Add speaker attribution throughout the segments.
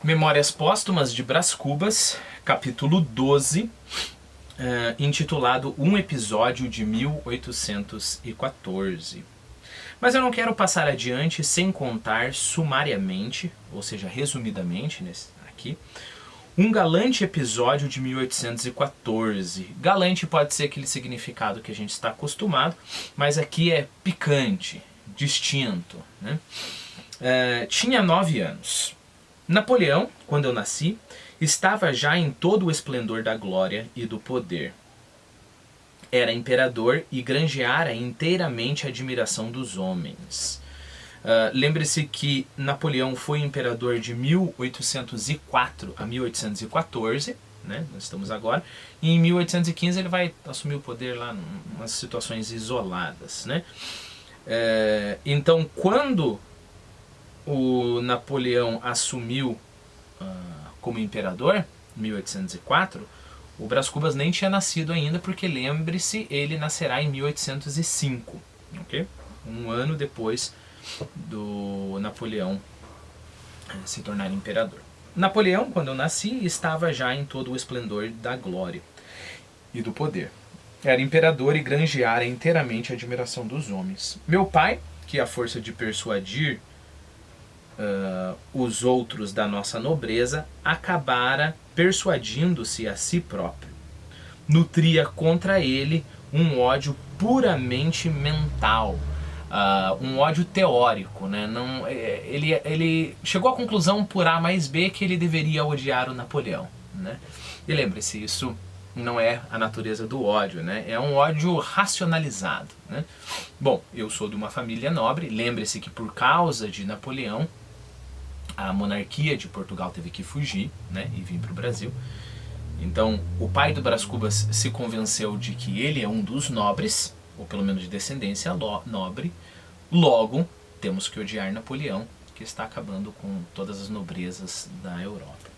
Speaker 1: Memórias Póstumas de Brás Cubas, capítulo 12, intitulado Um Episódio de 1814. Mas eu não quero passar adiante sem contar sumariamente, ou seja, resumidamente aqui, um galante episódio de 1814. Galante pode ser aquele significado que a gente está acostumado, mas aqui é picante, distinto, né? Tinha 9 anos. Napoleão, quando eu nasci, estava já em todo o esplendor da glória e do poder. Era imperador e granjeara inteiramente a admiração dos homens. Lembre-se que Napoleão foi imperador de 1804 a 1814, né? Nós estamos agora, e em 1815 ele vai assumir o poder lá em umas situações isoladas, né? Então, quando o Napoleão assumiu como imperador, em 1804, o Brás Cubas nem tinha nascido ainda, porque lembre-se, ele nascerá em 1805, ok? Um ano depois do Napoleão se tornar imperador. Napoleão, quando eu nasci, estava já em todo o esplendor da glória e do poder. Era imperador e granjeara inteiramente a admiração dos homens. Meu pai, que à força de persuadir os outros da nossa nobreza, acabara persuadindo-se a si próprio. Nutria contra ele um ódio puramente mental, um ódio teórico, né? Não, ele chegou à conclusão por A mais B que ele deveria odiar o Napoleão, né? E lembre-se, isso não é a natureza do ódio, né? É um ódio racionalizado, né? Bom, eu sou de uma família nobre, lembre-se que por causa de Napoleão, a monarquia de Portugal teve que fugir, né, e vir para o Brasil. Então, o pai do Brás Cubas se convenceu de que ele é um dos nobres, ou pelo menos de descendência nobre. Logo, temos que odiar Napoleão, que está acabando com todas as nobrezas da Europa.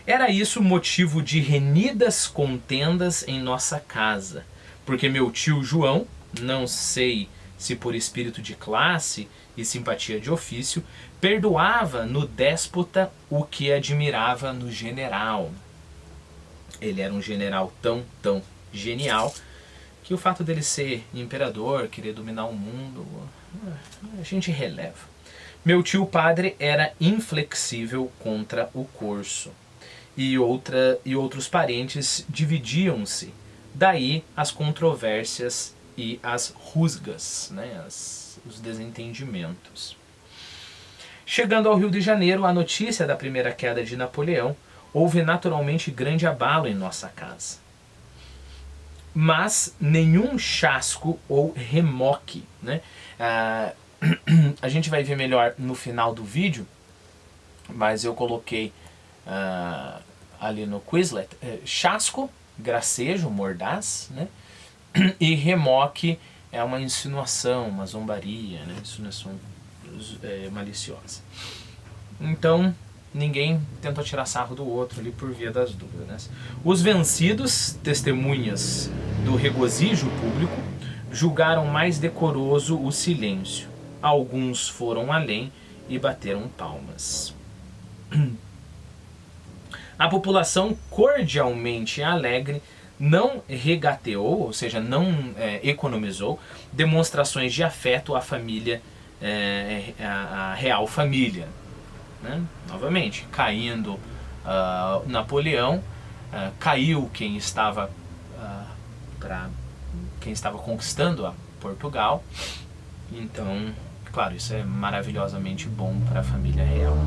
Speaker 1: Era isso motivo de renidas contendas em nossa casa, porque meu tio João, não sei se por espírito de classe e simpatia de ofício, perdoava no déspota o que admirava no general. Ele era um general tão genial que o fato dele ser imperador, querer dominar o mundo, a gente releva. Meu tio padre era inflexível contra o corso, e outros parentes dividiam-se. Daí as controvérsias e as rusgas, né? Os desentendimentos. Chegando ao Rio de Janeiro, a notícia da primeira queda de Napoleão, houve naturalmente grande abalo em nossa casa. Mas nenhum chasco ou remoque, né? A gente vai ver melhor no final do vídeo, mas eu coloquei ali no Quizlet, chasco, gracejo, mordaz, né? E remoque é uma insinuação, uma zombaria, né? Insinuação maliciosa. Então, ninguém tentou tirar sarro do outro ali por via das dúvidas, né? Os vencidos, testemunhas do regozijo público, julgaram mais decoroso o silêncio. Alguns foram além e bateram palmas. A população cordialmente alegre não regateou, ou seja, não economizou demonstrações de afeto à família, a real família, né? Novamente, caindo Napoleão, caiu quem estava conquistando a Portugal. Então, claro, isso é maravilhosamente bom para a família real.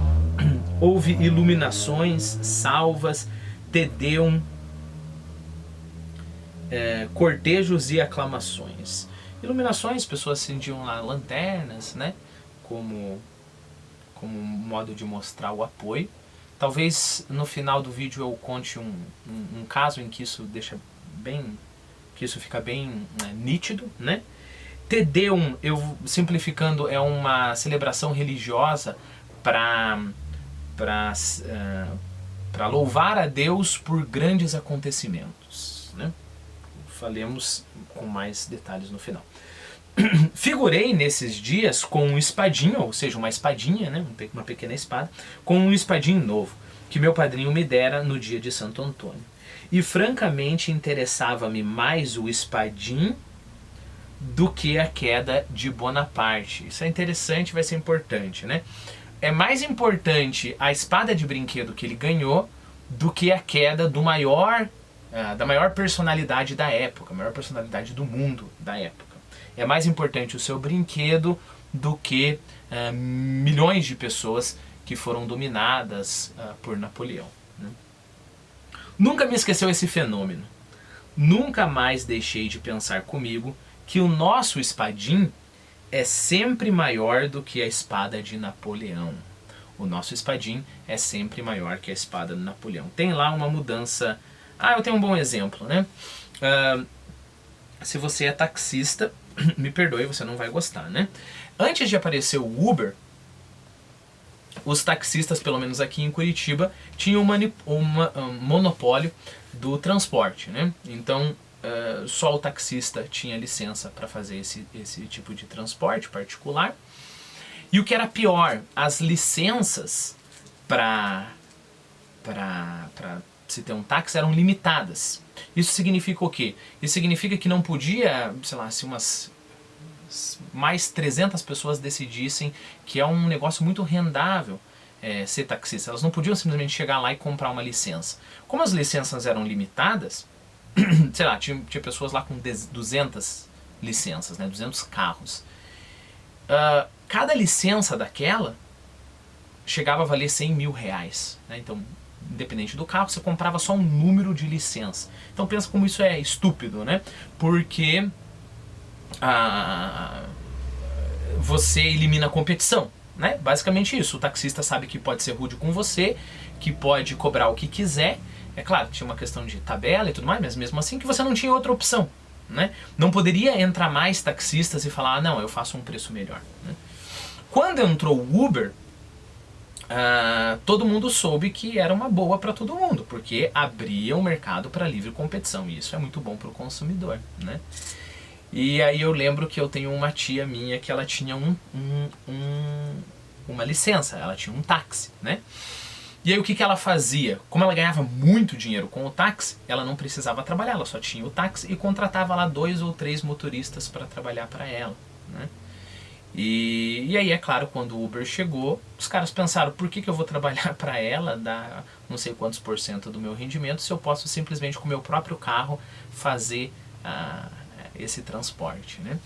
Speaker 1: Houve iluminações, salvas, Te Deum, cortejos e aclamações. Iluminações, pessoas acendiam lá lanternas, né? Como modo de mostrar o apoio. Talvez no final do vídeo eu conte um caso em que isso fica bem nítido, né? Te Deum, eu simplificando, é uma celebração religiosa para louvar a Deus por grandes acontecimentos, né? Falemos com mais detalhes no final. Figurei nesses dias com um espadinho, ou seja, uma espadinha, né, uma pequena espada, com um espadinho novo, que meu padrinho me dera no dia de Santo Antônio. E francamente interessava-me mais o espadim do que a queda de Bonaparte. Isso é interessante, vai ser importante, né? É mais importante a espada de brinquedo que ele ganhou do que a queda do da maior personalidade da época, a maior personalidade do mundo da época. É mais importante o seu brinquedo do que milhões de pessoas que foram dominadas por Napoleão, né? Nunca me esqueceu esse fenômeno. Nunca mais deixei de pensar comigo que o nosso espadim é sempre maior do que a espada de Napoleão. O nosso espadim é sempre maior que a espada de Napoleão. Tem lá uma mudança... eu tenho um bom exemplo, né? Se você é taxista, me perdoe, você não vai gostar, né? Antes de aparecer o Uber, os taxistas, pelo menos aqui em Curitiba, tinham um monopólio do transporte, né? Então, só o taxista tinha licença para fazer esse tipo de transporte particular. E o que era pior, as licenças para se ter um táxi eram limitadas. Isso significa o quê? Isso significa que não podia, sei lá, se mais 300 pessoas decidissem que é um negócio muito rendável ser taxista. Elas não podiam simplesmente chegar lá e comprar uma licença. Como as licenças eram limitadas, sei lá, tinha pessoas lá com 200 licenças, né, 200 carros. Cada licença daquela chegava a valer 100 mil reais, né? Então, independente do carro, você comprava só um número de licença. Então pensa como isso é estúpido, né? Porque você elimina a competição, né? Basicamente isso. O taxista sabe que pode ser rude com você, que pode cobrar o que quiser. É claro, tinha uma questão de tabela e tudo mais, mas mesmo assim que você não tinha outra opção, né? Não poderia entrar mais taxistas e falar, não, eu faço um preço melhor, né? Quando entrou o Uber, todo mundo soube que era uma boa para todo mundo, porque abria o mercado para livre competição, e isso é muito bom para o consumidor, né? E aí eu lembro que eu tenho uma tia minha que ela tinha uma licença, ela tinha um táxi, né? E aí o que ela fazia? Como ela ganhava muito dinheiro com o táxi, ela não precisava trabalhar, ela só tinha o táxi e contratava lá 2 ou 3 motoristas para trabalhar para ela, né? E aí, é claro, quando o Uber chegou, os caras pensaram, por que eu vou trabalhar para ela, dar não sei quantos % do meu rendimento, se eu posso simplesmente com o meu próprio carro fazer esse transporte, né?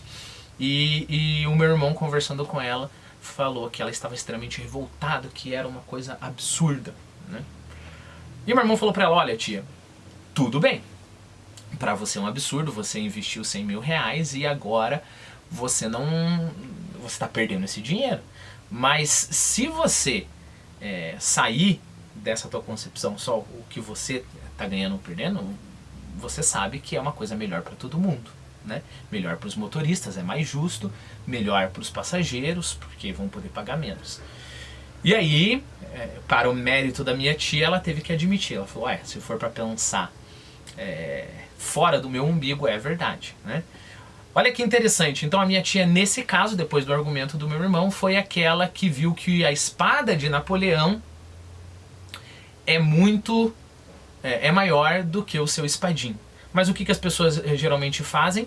Speaker 1: E o meu irmão, conversando com ela, falou que ela estava extremamente revoltada, que era uma coisa absurda, né? E o meu irmão falou para ela, olha tia, tudo bem, para você é um absurdo, você investiu 100 mil reais e agora você está perdendo esse dinheiro. Mas se você sair dessa tua concepção só o que você está ganhando ou perdendo, você sabe que é uma coisa melhor para todo mundo, né? Melhor para os motoristas, é mais justo, melhor para os passageiros, porque vão poder pagar menos. E aí, para o mérito da minha tia, ela teve que admitir, ela falou, se for para pensar fora do meu umbigo, é verdade, né? Olha que interessante, então a minha tia, nesse caso, depois do argumento do meu irmão, foi aquela que viu que a espada de Napoleão é maior do que o seu espadim. Mas o que as pessoas geralmente fazem?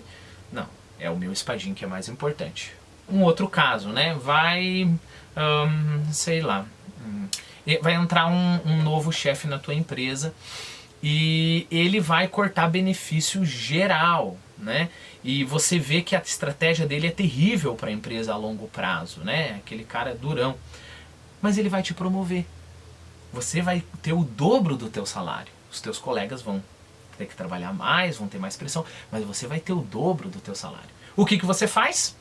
Speaker 1: Não, é o meu espadim que é mais importante. Um outro caso, né? Vai entrar um novo chefe na tua empresa e ele vai cortar benefício geral, né? E você vê que a estratégia dele é terrível para a empresa a longo prazo, né? Aquele cara durão. Mas ele vai te promover. Você vai ter o dobro do teu salário. Os teus colegas vão ter que trabalhar mais, vão ter mais pressão, mas você vai ter o dobro do teu salário. O que você faz?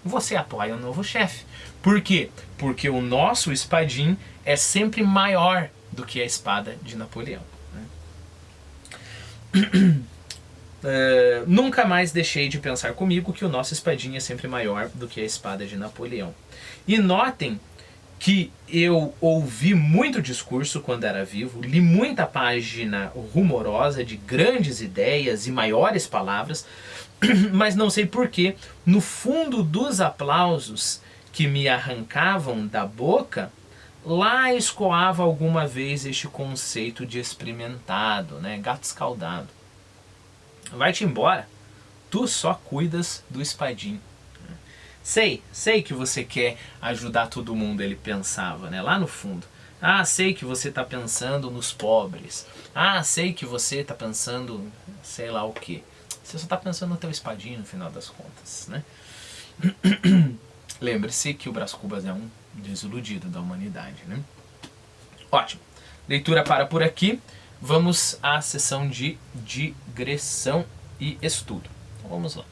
Speaker 1: Você apoia o novo chefe. Por quê? Porque o nosso espadim é sempre maior do que a espada de Napoleão, né? Nunca mais deixei de pensar comigo que o nosso espadim é sempre maior do que a espada de Napoleão. E notem que eu ouvi muito discurso quando era vivo, li muita página rumorosa de grandes ideias e maiores palavras, Mas não sei porquê, no fundo dos aplausos que me arrancavam da boca, lá escoava alguma vez este conceito de experimentado, né? Gato escaldado. Vai-te embora, tu só cuidas do espadim. Sei que você quer ajudar todo mundo, ele pensava, né? Lá no fundo. Ah, sei que você está pensando nos pobres. Ah, sei que você está pensando sei lá o que. Você só está pensando no teu espadinho no final das contas, né? Lembre-se que o Brás Cubas é um desiludido da humanidade, né? Ótimo. Leitura para por aqui. Vamos à sessão de digressão e estudo. Então vamos lá.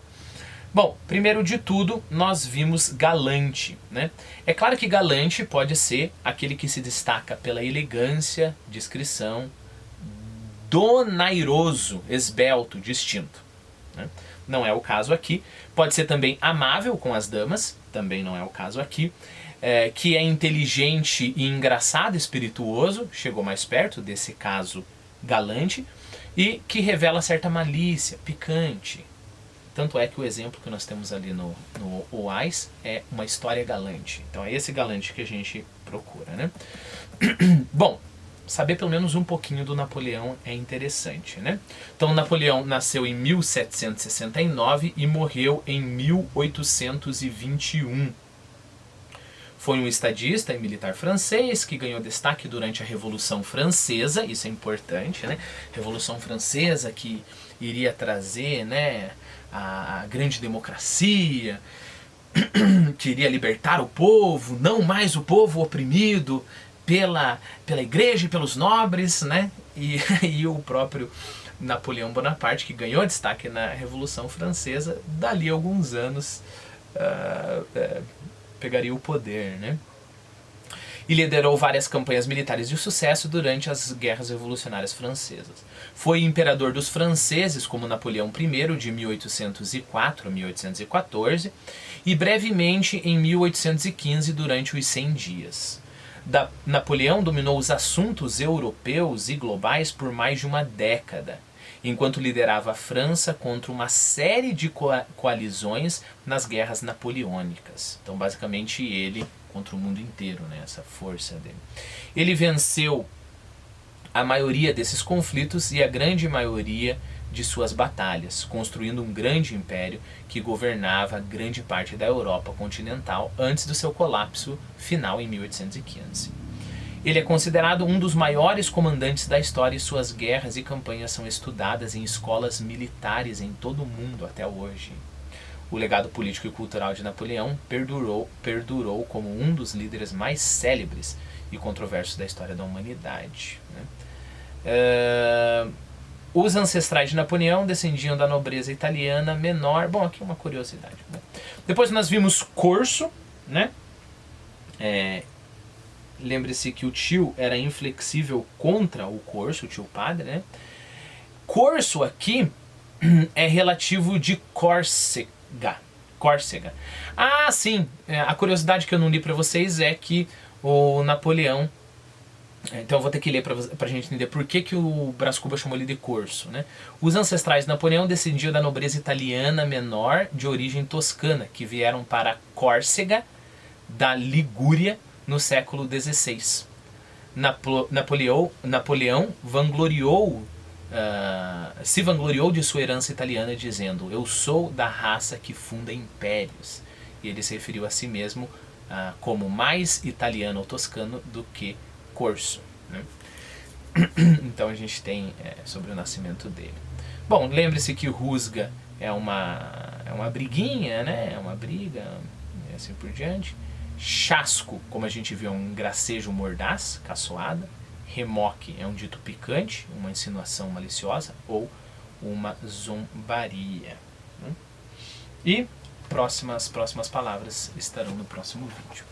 Speaker 1: Bom, primeiro de tudo, nós vimos Galante, né? É claro que Galante pode ser aquele que se destaca pela elegância, discrição, donairoso, esbelto, distinto, né? Não é o caso aqui. Pode ser também amável com as damas, também não é o caso aqui. Que é inteligente e engraçado, espirituoso, chegou mais perto desse caso Galante, e que revela certa malícia, picante. Tanto é que o exemplo que nós temos ali no Oás é uma história galante. Então é esse galante que a gente procura, né? Bom, saber pelo menos um pouquinho do Napoleão é interessante, né? Então Napoleão nasceu em 1769 e morreu em 1821. Foi um estadista e militar francês que ganhou destaque durante a Revolução Francesa, isso é importante, né? Revolução Francesa que iria trazer, né, a grande democracia, que iria libertar o povo, não mais o povo oprimido pela igreja e pelos nobres, né? E o próprio Napoleão Bonaparte, que ganhou destaque na Revolução Francesa, dali a alguns anos pegaria o poder, né? E liderou várias campanhas militares de sucesso durante as guerras revolucionárias francesas. Foi imperador dos franceses, como Napoleão I, de 1804 a 1814, e brevemente em 1815, durante os 100 dias. Napoleão dominou os assuntos europeus e globais por mais de uma década, enquanto liderava a França contra uma série de coalizões nas guerras napoleônicas. Então, basicamente, ele contra o mundo inteiro, né, essa força dele. Ele venceu a maioria desses conflitos e a grande maioria de suas batalhas, construindo um grande império que governava grande parte da Europa continental antes do seu colapso final em 1815. Ele é considerado um dos maiores comandantes da história e suas guerras e campanhas são estudadas em escolas militares em todo o mundo até hoje. O legado político e cultural de Napoleão perdurou como um dos líderes mais célebres e controversos da história da humanidade, né? Os ancestrais de Napoleão descendiam da nobreza italiana menor. Bom, aqui uma curiosidade, né? Depois nós vimos Corso, né? Lembre-se que o tio era inflexível contra o Corso, o tio padre, né? Corso aqui é relativo de Córcega. Ah, sim. A curiosidade que eu não li para vocês é que o Napoleão... Então eu vou ter que ler pra gente entender por que o Brás Cubas chamou ele de Corso, né? Os ancestrais de Napoleão descendiam da nobreza italiana menor de origem toscana, que vieram para Córcega, da Ligúria, no século XVI. Napoleão se vangloriou de sua herança italiana dizendo: eu sou da raça que funda impérios. E ele se referiu a si mesmo como mais italiano ou toscano do que corso, né? Então a gente tem sobre o nascimento dele. Bom, lembre-se que rusga é uma briguinha, né? É uma briga e assim por diante. Chasco, como a gente viu, é um gracejo mordaz, caçoada. Remoque é um dito picante, uma insinuação maliciosa ou uma zombaria, né? E próximas palavras estarão no próximo vídeo.